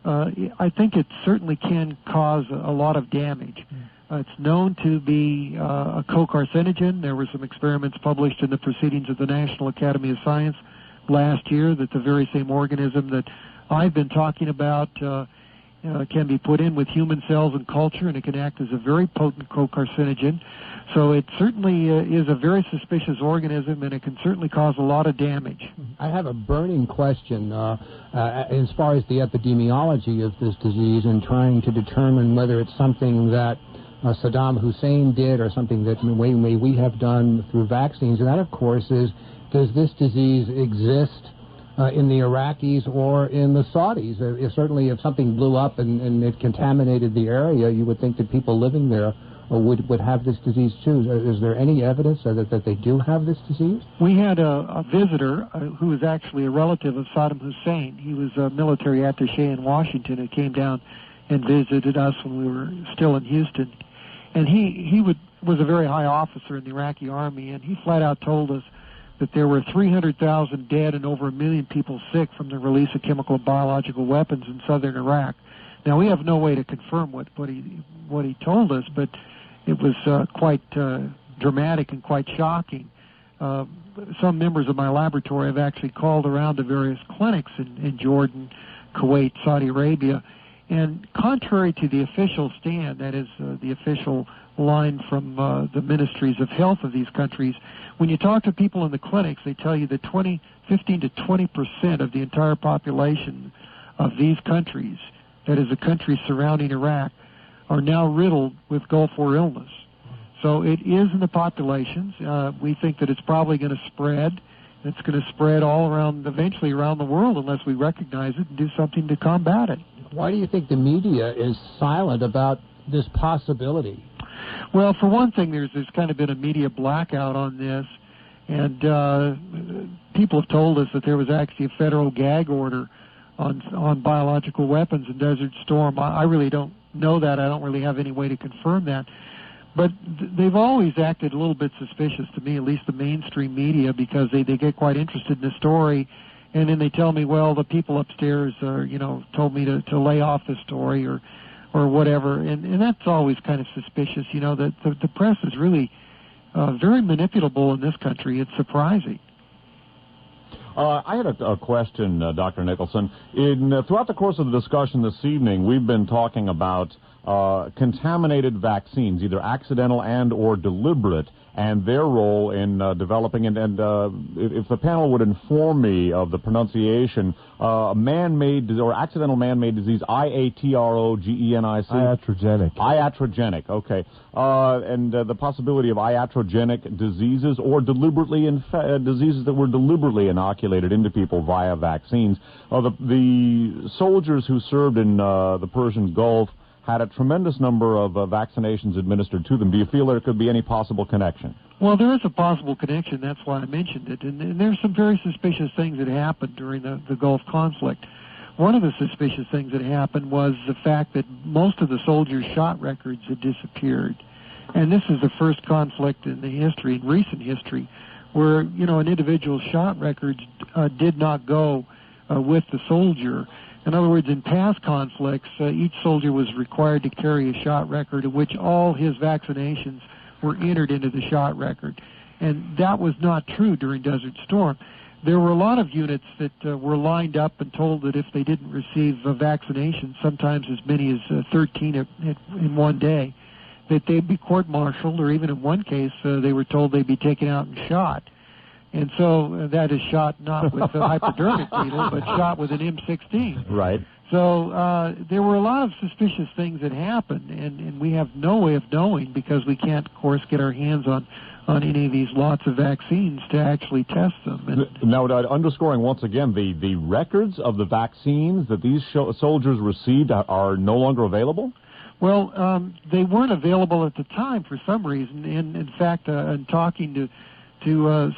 [SPEAKER 2] I think it certainly can cause a lot of damage. It's known to be a co-carcinogen. There were some experiments published in the Proceedings of the National Academy of Science last year that the very same organism that I've been talking about can be put in with human cells and culture, and it can act as a very potent co-carcinogen. So it certainly is a very suspicious organism, and it can certainly cause a lot of damage.
[SPEAKER 3] I have a burning question as far as the epidemiology of this disease and trying to determine whether it's something that Saddam Hussein did or something that we have done through vaccines. And that, of course, is, does this disease exist in the Iraqis or in the Saudis? Certainly, if something blew up and it contaminated the area, you would think that people living there would have this disease too. Is there any evidence that they do have this disease?
[SPEAKER 2] We had a visitor who was actually a relative of Saddam Hussein. He was a military attaché in Washington who came down and visited us when we were still in Houston. And he was a very high officer in the Iraqi army, and he flat out told us that there were 300,000 dead and over 1 million people sick from the release of chemical and biological weapons in southern Iraq. Now, we have no way to confirm what he told us, but it was quite dramatic and quite shocking. Some members of my laboratory have actually called around to various clinics in Jordan, Kuwait, Saudi Arabia, and contrary to the official stand, that is the official line from the ministries of health of these countries, when you talk to people in the clinics, they tell you that 15 to 20% of the entire population of these countries, that is the countries surrounding Iraq, are now riddled with Gulf War illness. So it is in the populations. We think that it's probably going to spread. It's going to spread all around, eventually around the world, unless we recognize it and do something to combat it.
[SPEAKER 3] Why do you think the media is silent about this possibility?
[SPEAKER 2] Well, for one thing, there's kind of been a media blackout on this, and people have told us that there was actually a federal gag order on biological weapons in Desert Storm. I really don't know that. I don't really have any way to confirm that. But they've always acted a little bit suspicious to me, at least the mainstream media, because they get quite interested in the story, and then they tell me, well, the people upstairs told me to lay off the story or whatever, and that's always kind of suspicious. That the press is really very manipulable in this country. It's surprising.
[SPEAKER 1] I had a question, Dr. Nicholson. Throughout the course of the discussion this evening, we've been talking about contaminated vaccines, either accidental and or deliberate, and their role in developing, and if the panel would inform me of the pronunciation, man-made or accidental man-made disease, iatrogenic. Iatrogenic, okay. And the possibility of iatrogenic diseases or deliberately diseases that were deliberately inoculated into people via vaccines. The soldiers who served in the Persian Gulf had a tremendous number of vaccinations administered to them. Do you feel there could be any possible connection?
[SPEAKER 2] Well, there is a possible connection. That's why I mentioned it. And there's some very suspicious things that happened during the Gulf conflict. One of the suspicious things that happened was the fact that most of the soldiers' shot records had disappeared. And this is the first conflict in recent history, where, an individual's shot records did not go with the soldier. In other words, in past conflicts, each soldier was required to carry a shot record in which all his vaccinations were entered into the shot record. And that was not true during Desert Storm. There were a lot of units that were lined up and told that if they didn't receive a vaccination, sometimes as many as 13 in one day, that they'd be court-martialed, or even in one case, they were told they'd be taken out and shot. And so that is shot not with a hypodermic needle, but shot with an M16.
[SPEAKER 1] Right.
[SPEAKER 2] So there were a lot of suspicious things that happened, and we have no way of knowing, because we can't, of course, get our hands on any of these lots of vaccines to actually test them. And
[SPEAKER 1] now, underscoring once again, the records of the vaccines that these soldiers received are no longer available?
[SPEAKER 2] Well, they weren't available at the time for some reason, and in fact, in talking to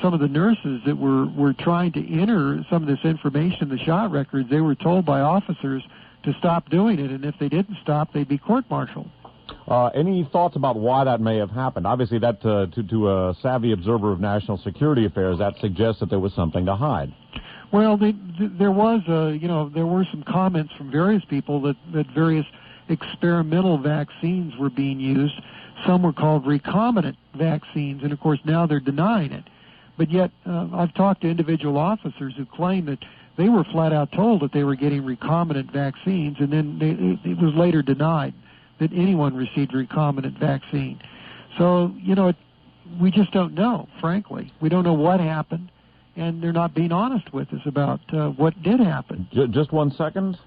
[SPEAKER 2] some of the nurses that were trying to enter some of this information in the shot records, they were told by officers to stop doing it, and if they didn't stop, they'd be court-martialed.
[SPEAKER 1] Any thoughts about why that may have happened? Obviously, that to a savvy observer of national security affairs, that suggests that there was something to hide.
[SPEAKER 2] Well, there were some comments from various people that various experimental vaccines were being used. Some were called recombinant vaccines, and of course now they're denying it. But yet, I've talked to individual officers who claim that they were flat out told that they were getting recombinant vaccines, and then it was later denied that anyone received recombinant vaccine. So, we just don't know, frankly. We don't know what happened, and they're not being honest with us about what did happen.
[SPEAKER 1] Just 1 second.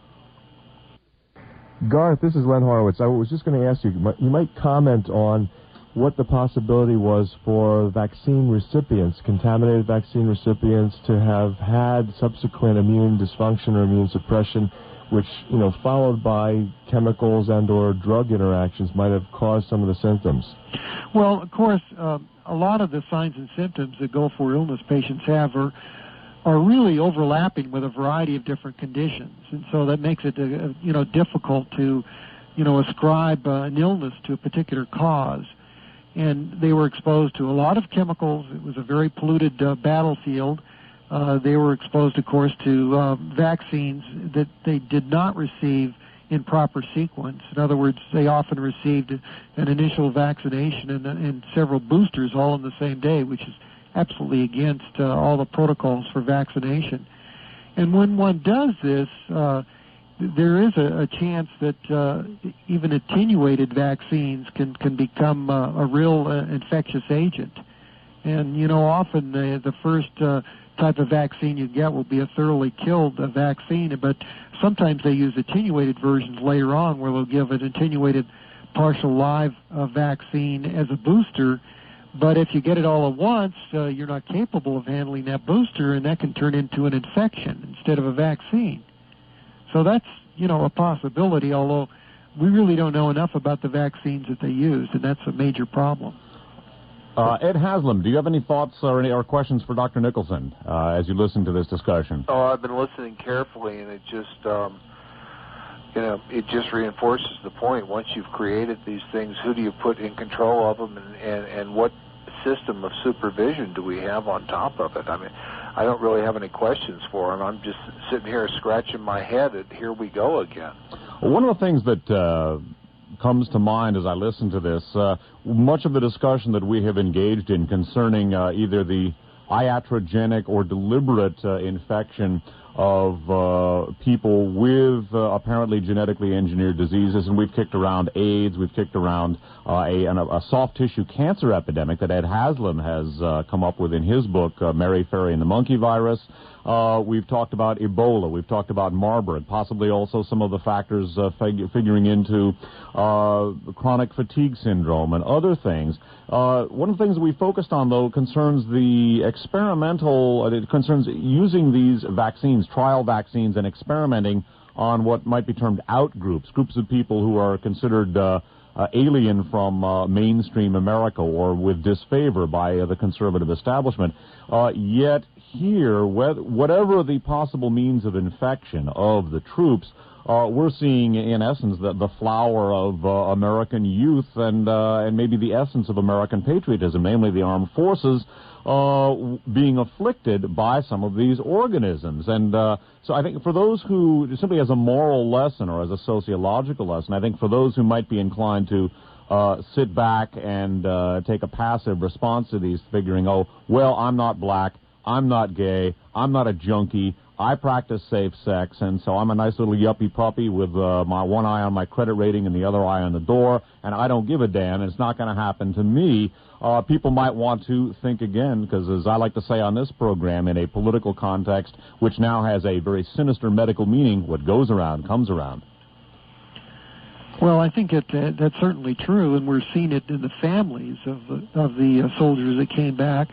[SPEAKER 4] Garth, this is Len Horowitz. I was just going to ask you, you might comment on what the possibility was for vaccine recipients, contaminated vaccine recipients, to have had subsequent immune dysfunction or immune suppression, which, followed by chemicals and or drug interactions might have caused some of the symptoms.
[SPEAKER 2] Well, of course, a lot of the signs and symptoms that Gulf War illness patients have are really overlapping with a variety of different conditions, and so that makes it difficult to ascribe an illness to a particular cause. And they were exposed to a lot of chemicals. It was a very polluted battlefield. They were exposed, of course, to vaccines that they did not receive in proper sequence. In other words, they often received an initial vaccination and several boosters all in the same day, which is absolutely against all the protocols for vaccination. And when one does this, there is a chance that even attenuated vaccines can become a real infectious agent. And, often the first type of vaccine you get will be a thoroughly killed vaccine, but sometimes they use attenuated versions later on where they'll give an attenuated partial live vaccine as a booster. But if you get it all at once, you're not capable of handling that booster, and that can turn into an infection instead of a vaccine. So that's, a possibility, although we really don't know enough about the vaccines that they used, and that's a major problem.
[SPEAKER 1] Ed Haslam, do you have any thoughts or questions for Dr. Nicholson as you listen to this discussion?
[SPEAKER 5] Oh, I've been listening carefully, and it just, it just reinforces the point. Once you've created these things, who do you put in control of them, and what system of supervision do we have on top of it? I mean, I don't really have any questions for him. I'm just sitting here scratching my head, and here we go again.
[SPEAKER 1] Well, one of the things that comes to mind as I listen to this, much of the discussion that we have engaged in concerning either the iatrogenic or deliberate infection of people with apparently genetically engineered diseases, and we've kicked around AIDS, we've kicked around a soft tissue cancer epidemic that Ed Haslam has come up with in his book, Mary, Fairy, and the Monkey Virus. We've talked about Ebola, we've talked about Marburg, possibly also some of the factors figuring into chronic fatigue syndrome and other things. One of the things that we focused on, though, concerns the experimental, it concerns using these vaccines, trial vaccines, and experimenting on what might be termed out groups of people who are considered alien from mainstream America or with disfavor by the conservative establishment. Yet here, whatever the possible means of infection of the troops, we're seeing, in essence, the flower of American youth and maybe the essence of American patriotism, namely the armed forces, being afflicted by some of these organisms. And so I think for those who, simply as a moral lesson or as a sociological lesson, I think for those who might be inclined to sit back and take a passive response to these, figuring, oh, well, I'm not black, I'm not gay, I'm not a junkie, I practice safe sex, and so I'm a nice little yuppie puppy with my one eye on my credit rating and the other eye on the door, and I don't give a damn, and it's not going to happen to me. People might want to think again, because as I like to say on this program, in a political context, which now has a very sinister medical meaning, what goes around comes around.
[SPEAKER 2] Well, I think that's certainly true, and we're seeing it in the families of the soldiers that came back.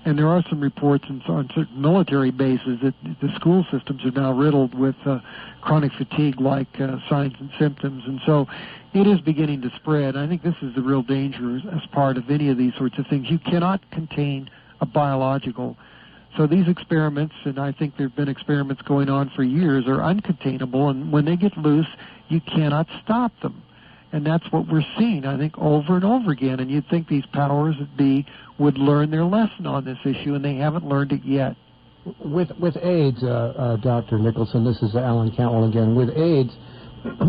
[SPEAKER 2] And there are some reports on certain military bases that the school systems are now riddled with chronic fatigue-like signs and symptoms. And so it is beginning to spread. I think this is the real danger as part of any of these sorts of things. You cannot contain a biological. So these experiments, and I think there have been experiments going on for years, are uncontainable. And when they get loose, you cannot stop them. And that's what we're seeing, I think, over and over again. And you'd think these powers that be would learn their lesson on this issue, and they haven't learned it yet.
[SPEAKER 3] With AIDS, Dr. Nicholson, this is Alan Cantwell again. With AIDS,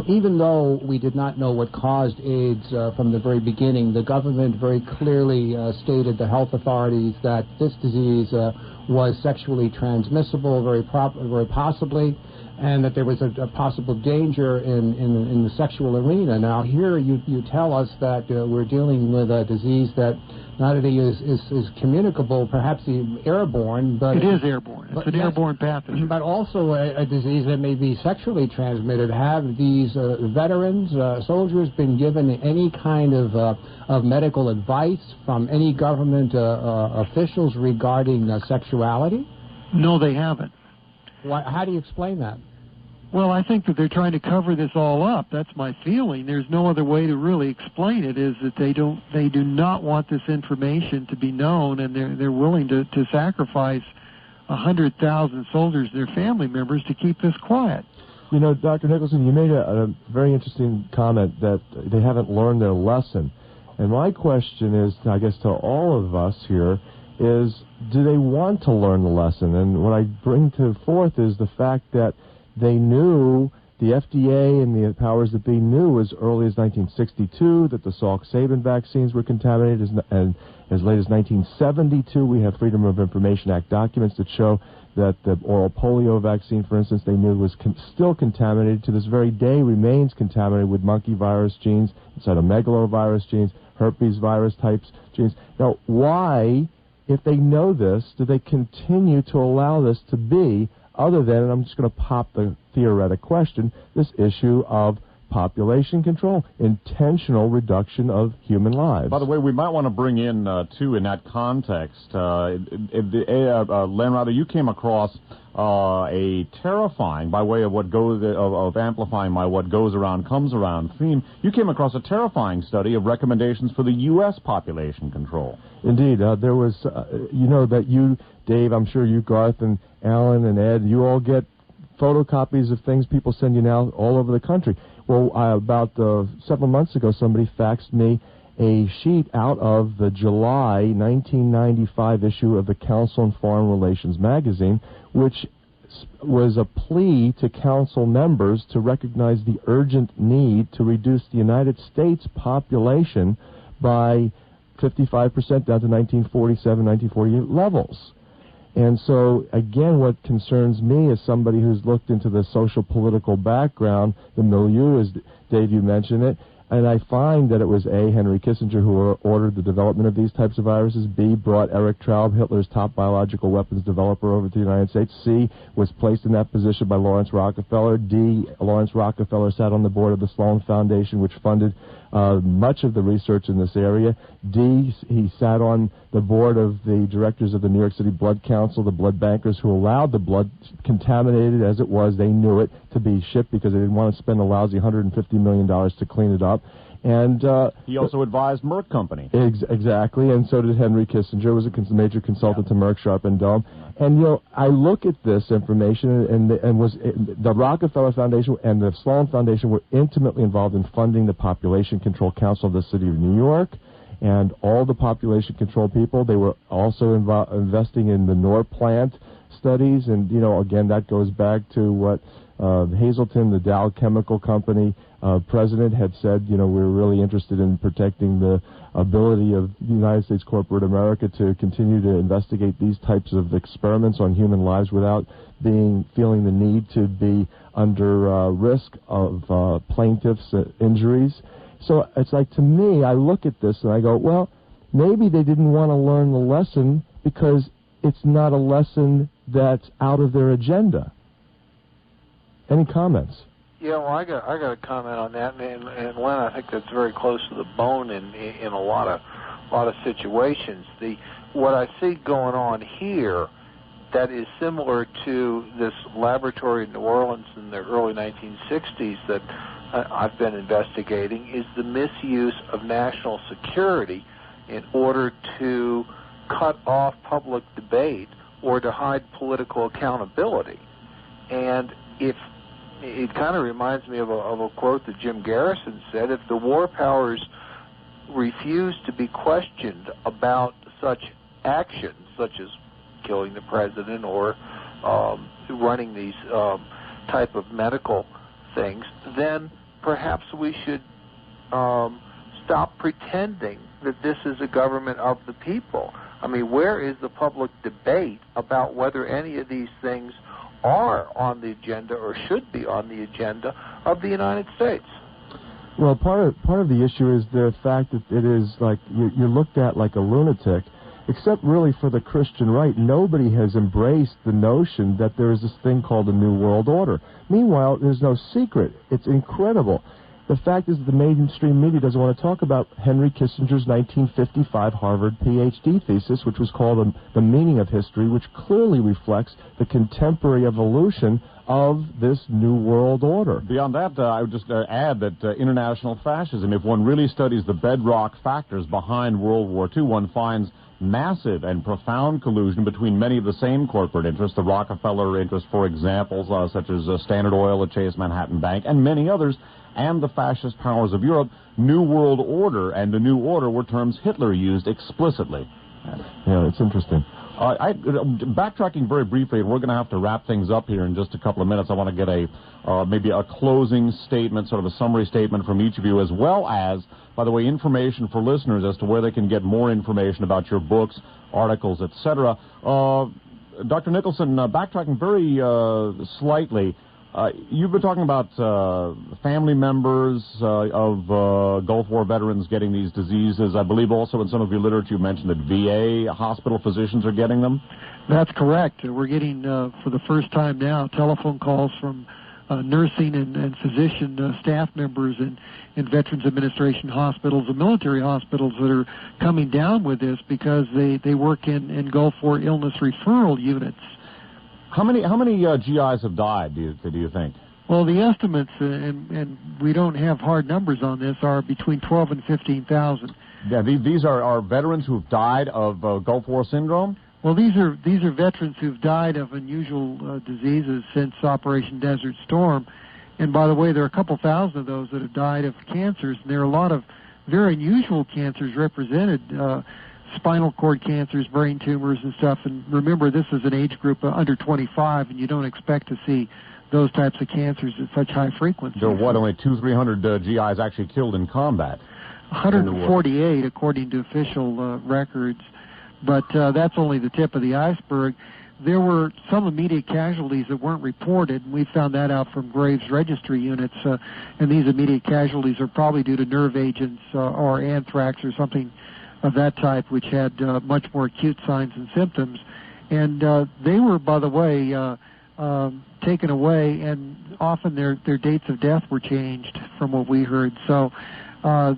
[SPEAKER 3] even though we did not know what caused AIDS from the very beginning, the government very clearly stated, the health authorities, that this disease was sexually transmissible, very possibly, and that there was a possible danger in the sexual arena. Now, here you tell us that we're dealing with a disease that not only is communicable, perhaps airborne, but...
[SPEAKER 2] It is airborne. It's an airborne pathogen.
[SPEAKER 3] But also a disease that may be sexually transmitted. Have these veterans, soldiers, been given any kind of medical advice from any government officials regarding sexuality?
[SPEAKER 2] No, they haven't.
[SPEAKER 3] How do you explain that?
[SPEAKER 2] Well, I think that they're trying to cover this all up. That's my feeling. There's no other way to really explain it, is that they do not want this information to be known, and they're willing to sacrifice 100,000 soldiers, their family members, to keep this quiet.
[SPEAKER 4] You know, Dr. Nicholson, you made a very interesting comment that they haven't learned their lesson. And my question is, I guess, to all of us here, is do they want to learn the lesson? And what I bring to forth is the fact that they knew, the FDA and the powers that be knew as early as 1962 that the Salk-Sabin vaccines were contaminated, and as late as 1972 we have Freedom of Information Act documents that show that the oral polio vaccine, for instance, they knew was still contaminated, to this very day remains contaminated with monkey virus genes, cytomegalovirus genes, herpes virus types genes. Now, why, if they know this, do they continue to allow this to be, other than, and I'm just going to pop the theoretic question, this issue of population control, intentional reduction of human lives?
[SPEAKER 1] By the way, we might want to bring in, too, in that context, Lanrado, you came across a terrifying, by way of what goes, of amplifying my what goes around comes around theme, you came across a terrifying study of recommendations for the U.S. population control.
[SPEAKER 4] Indeed. There was, you know, that you, Dave, I'm sure you, Garth, and Alan, and Ed, you all get photocopies of things people send you now all over the country. Well, about several months ago, somebody faxed me a sheet out of the July 1995 issue of the Council on Foreign Relations magazine, which was a plea to council members to recognize the urgent need to reduce the United States population by 55% down to 1947, 1948 levels. And so, again, what concerns me as somebody who's looked into the social political background, the milieu, as Dave, you mentioned it, and I find that it was A, Henry Kissinger, who ordered the development of these types of viruses, B, brought Erich Traub, Hitler's top biological weapons developer, over to the United States, C, was placed in that position by Lawrence Rockefeller, D, Lawrence Rockefeller sat on the board of the Sloan Foundation, which funded much of the research in this area. D, he sat on the board of the directors of the New York City Blood Council, the blood bankers who allowed the blood, contaminated as it was, they knew it, to be shipped because they didn't want to spend a lousy $150 million to clean it up. And
[SPEAKER 1] he also advised Merck Company.
[SPEAKER 4] Exactly, and so did Henry Kissinger, was a major consultant to Merck, Sharp and Dome. And, you know, I look at this information, and was the Rockefeller Foundation and the Sloan Foundation were intimately involved in funding the Population Control Council of the City of New York, and all the population control people. They were also investing in the Norplant studies, and, you know, again, that goes back to what Hazelton, the Dow Chemical Company president, had said, you know, we're really interested in protecting the ability of the United States corporate America to continue to investigate these types of experiments on human lives without feeling the need to be under risk of plaintiffs' injuries. So it's like, to me, I look at this and I go, well, maybe they didn't want to learn the lesson because it's not a lesson that's out of their agenda. Any comments?
[SPEAKER 5] Yeah, well, I got a comment on that, and Len, I think that's very close to the bone in a lot of situations. What I see going on here that is similar to this laboratory in New Orleans in the early 1960s that I've been investigating is the misuse of national security in order to cut off public debate or to hide political accountability. And it kind of reminds me of a quote that Jim Garrison said, if the war powers refuse to be questioned about such actions, such as killing the president or running these type of medical things, then perhaps we should stop pretending that this is a government of the people. I mean, where is the public debate about whether any of these things are on the agenda or should be on the agenda of the United States?
[SPEAKER 4] Well, part of the issue is the fact that it is like you're looked at like a lunatic, except really for the Christian right. Nobody has embraced the notion that there is this thing called a New World Order. Meanwhile, there's no secret. It's incredible. The fact is the mainstream media doesn't want to talk about Henry Kissinger's 1955 Harvard PhD thesis, which was called The Meaning of History, which clearly reflects the contemporary evolution of this New World Order.
[SPEAKER 1] Beyond that, I would just add that international fascism, if one really studies the bedrock factors behind World War II, one finds massive and profound collusion between many of the same corporate interests, the Rockefeller interests, for example, such as Standard Oil, the Chase Manhattan Bank, and many others, and the fascist powers of Europe. New World Order and the New Order were terms Hitler used explicitly.
[SPEAKER 4] Yeah, it's interesting.
[SPEAKER 1] Backtracking very briefly, and we're going to have to wrap things up here in just a couple of minutes. I want to get maybe a closing statement, sort of a summary statement from each of you, as well as, by the way, information for listeners as to where they can get more information about your books, articles, etc. Dr. Nicholson, backtracking very slightly, you've been talking about family members of Gulf War veterans getting these diseases. I believe also in some of your literature you mentioned that VA hospital physicians are getting them.
[SPEAKER 2] That's correct. We're getting, for the first time now, telephone calls from nursing and physician staff members in Veterans Administration hospitals and military hospitals that are coming down with this because they work in Gulf War illness referral units.
[SPEAKER 1] How many GIs have died, do you think?
[SPEAKER 2] Well, the estimates, and we don't have hard numbers on this, are between 12 and 15,000.
[SPEAKER 1] Yeah, these are veterans who've died of Gulf War syndrome?
[SPEAKER 2] Well, these are veterans who've died of unusual diseases since Operation Desert Storm. And by the way, there are a couple thousand of those that have died of cancers, and there are a lot of very unusual cancers represented. Spinal cord cancers, brain tumors and stuff, and remember this is an age group under 25, and you don't expect to see those types of cancers at such high frequency.
[SPEAKER 1] There were, only 200-300 GIs actually killed in combat?
[SPEAKER 2] 148 according to official records, but that's only the tip of the iceberg. There were some immediate casualties that weren't reported, and we found that out from Graves registry units, and these immediate casualties are probably due to nerve agents or anthrax or something of that type, which had much more acute signs and symptoms. And they were, by the way, taken away, and often their dates of death were changed from what we heard. So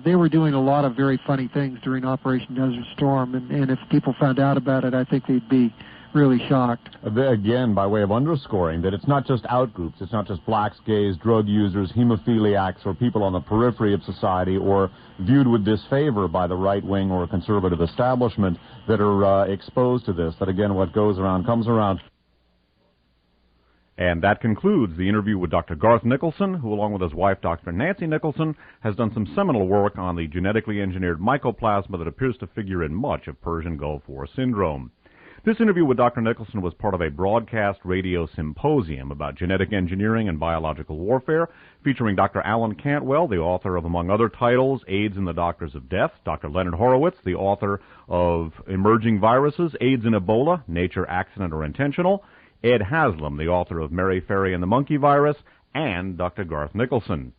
[SPEAKER 2] they were doing a lot of very funny things during Operation Desert Storm, and if people found out about it, I think they'd be really shocked.
[SPEAKER 1] Again, by way of underscoring that it's not just outgroups, it's not just blacks, gays, drug users, hemophiliacs, or people on the periphery of society, or viewed with disfavor by the right-wing or conservative establishment that are exposed to this, that again, what goes around comes around. And that concludes the interview with Dr. Garth Nicholson, who, along with his wife, Dr. Nancy Nicholson, has done some seminal work on the genetically engineered mycoplasma that appears to figure in much of Persian Gulf War syndrome. This interview with Dr. Nicholson was part of a broadcast radio symposium about genetic engineering and biological warfare, featuring Dr. Alan Cantwell, the author of, among other titles, AIDS and the Doctors of Death, Dr. Leonard Horowitz, the author of Emerging Viruses, AIDS and Ebola, Nature, Accident, or Intentional, Ed Haslam, the author of Mary Ferry and the Monkey Virus, and Dr. Garth Nicholson.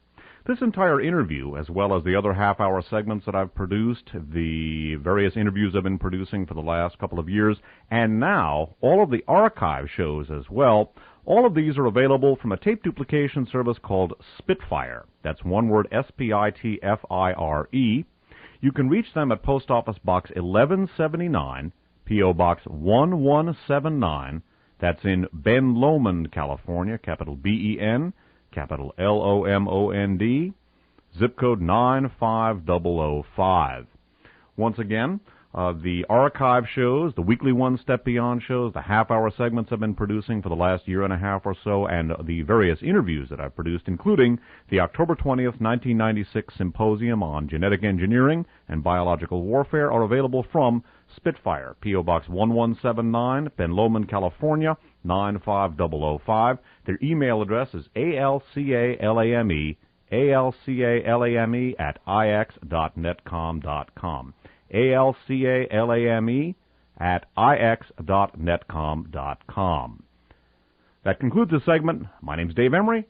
[SPEAKER 1] This entire interview, as well as the other half-hour segments that I've produced, the various interviews I've been producing for the last couple of years, and now all of the archive shows as well, all of these are available from a tape duplication service called Spitfire. That's one word, S-P-I-T-F-I-R-E. You can reach them at Post Office Box 1179, P.O. Box 1179. That's in Ben Lomond, California, capital B-E-N, capital L-O-M-O-N-D, zip code 95005. Once again, The archive shows, the weekly One Step Beyond shows, the half-hour segments I've been producing for the last year and a half or so, and the various interviews that I've produced, including the October 20th, 1996 Symposium on Genetic Engineering and Biological Warfare, are available from Spitfire, P.O. Box 1179, Ben Lomond, California, 95005. Their email address is alcalame at ix.netcom.com. alcalame at ix.netcom.com. That concludes this segment. My name's Dave Emory.